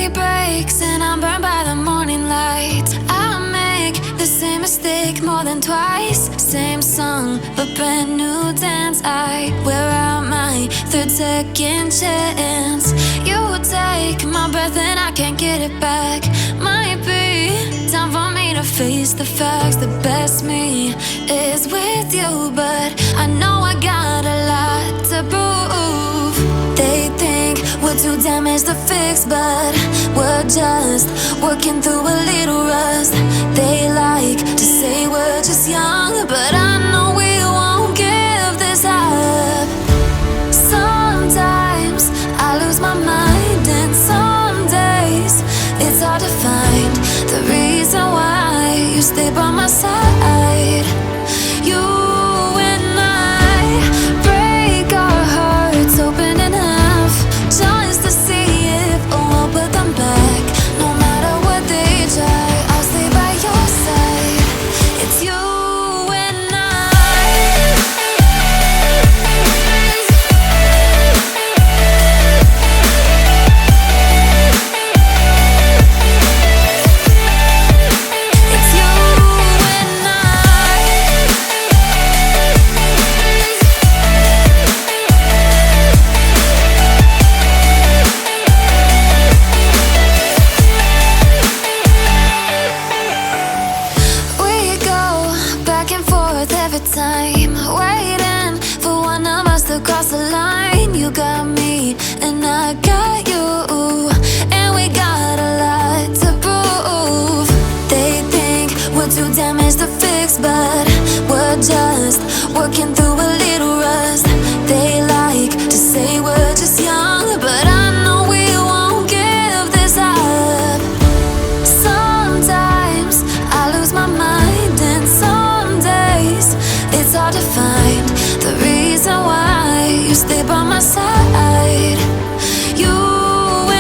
day breaks and I'm burned by the morning light. I make the same mistake more than twice. Same song, but brand new dance. I wear out my third second chance. You take my breath and I can't get it back. Might be time for me to face the facts. The best me is with you, but I know I got a lot to prove. They think we're too damaged to fix, but we're just working through a little rust. They like to say we're just young, but I know we won't give this up. Sometimes I lose my mind, and some days it's hard to find the reason why you stay by my side. You and I break our hearts open enough just to see if we'll put them back. No matter what they try, I'll stay by your side. It's you and I. It's you and I. We go back and forth every time, waiting for one of us to cross the line. You got me and I got you, and we got a lot to prove. They think we're too damaged to fix, but we're just working through a little rust. They like to say we're just young, but I know we won't give this up. Sometimes I lose my mind, and some days it's hard to find the reason why you stay by my side. You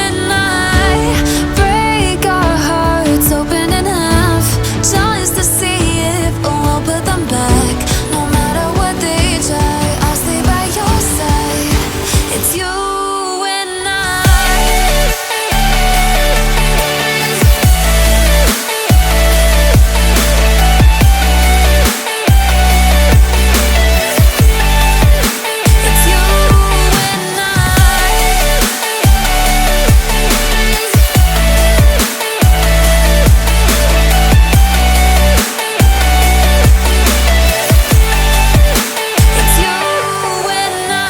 and I break our hearts open enough just to see if we'll put them back. No matter what they try, I'll stay by your side. It's you and I. It's you and I. It's you and I.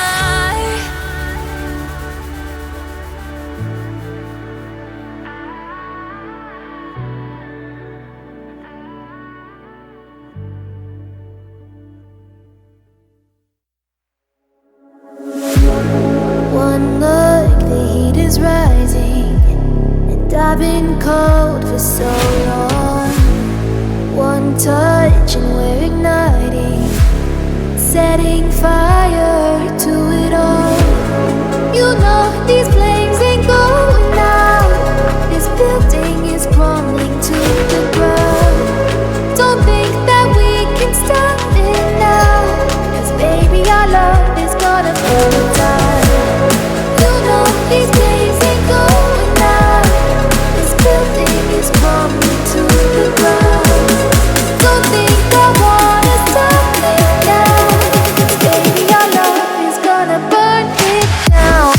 One look, the heat is rising, and I've been cold for so long. One touch and we're igniting, setting fire to it all. You know these flames ain't going out. This building is crumbling to the ground. Don't think that we can stop it now, 'cause baby our love is gonna burn down. You know these flames ain't going out. This building is crumbling to the ground. Don't think I wanna stop it now, 'cause baby our love is gonna burn it down.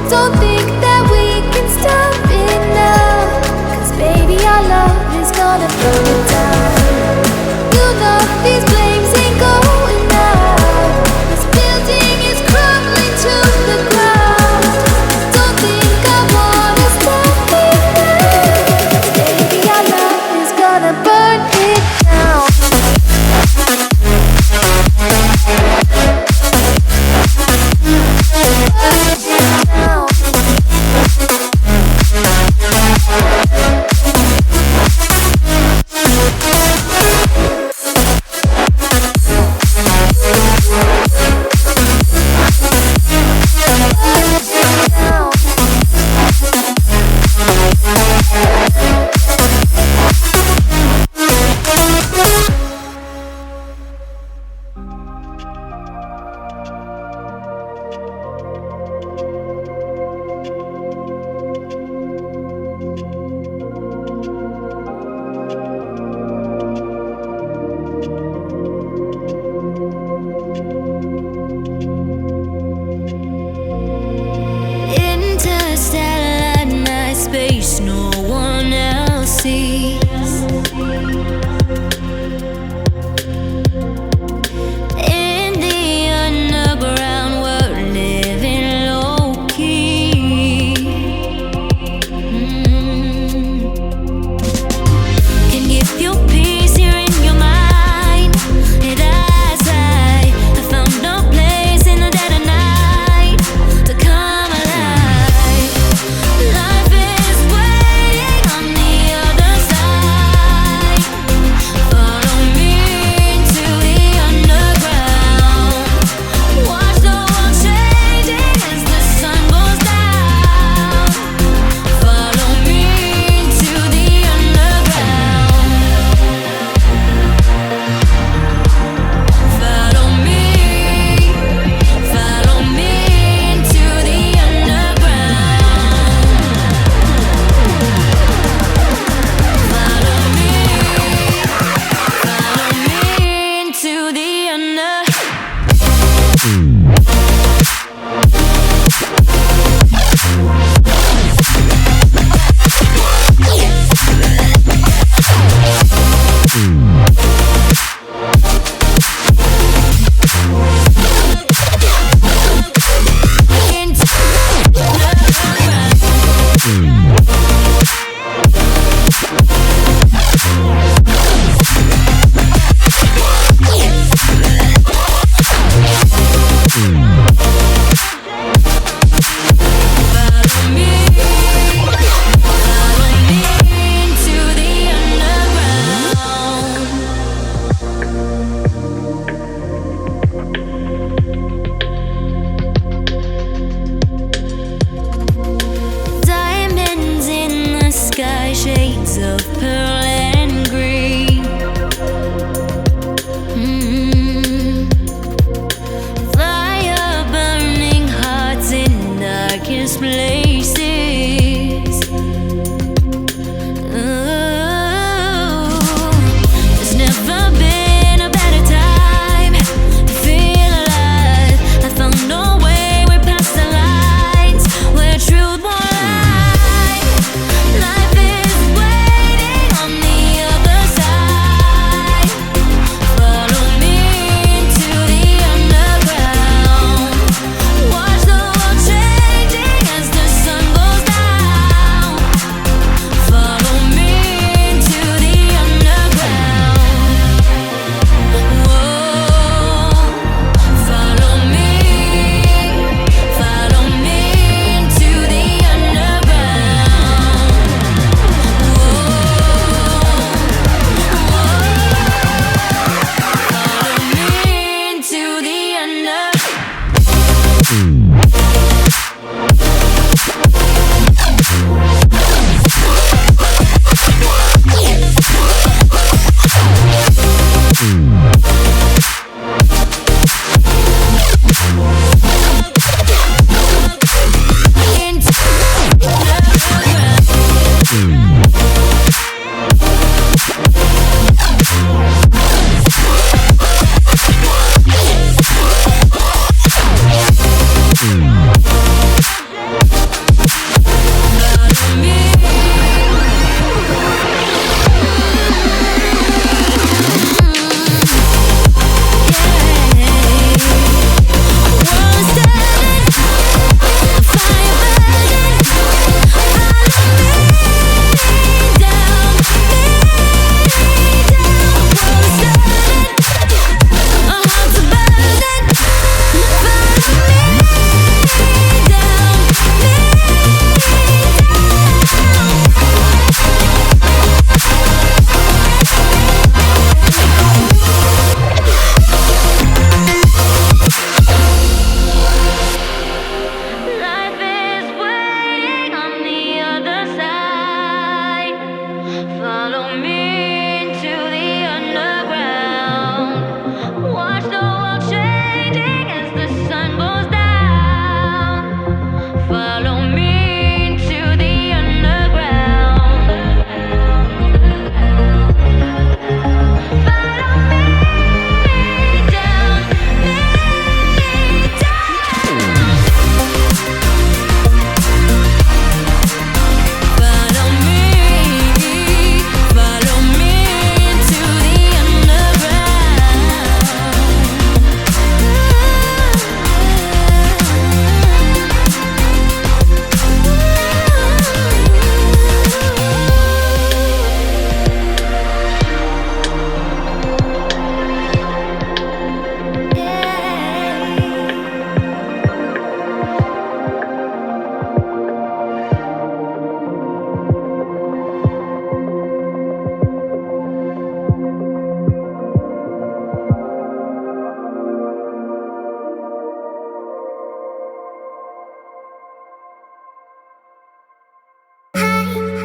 Don't think that we can stop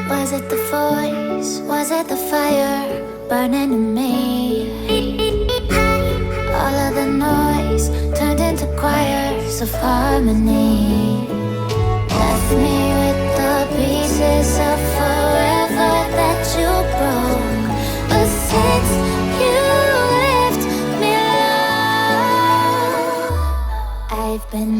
Was it the voice? Was it the fire burning in me? All of the noise turned into choirs of harmony. Left me with the pieces of forever that you broke. But since you left me alone, I've been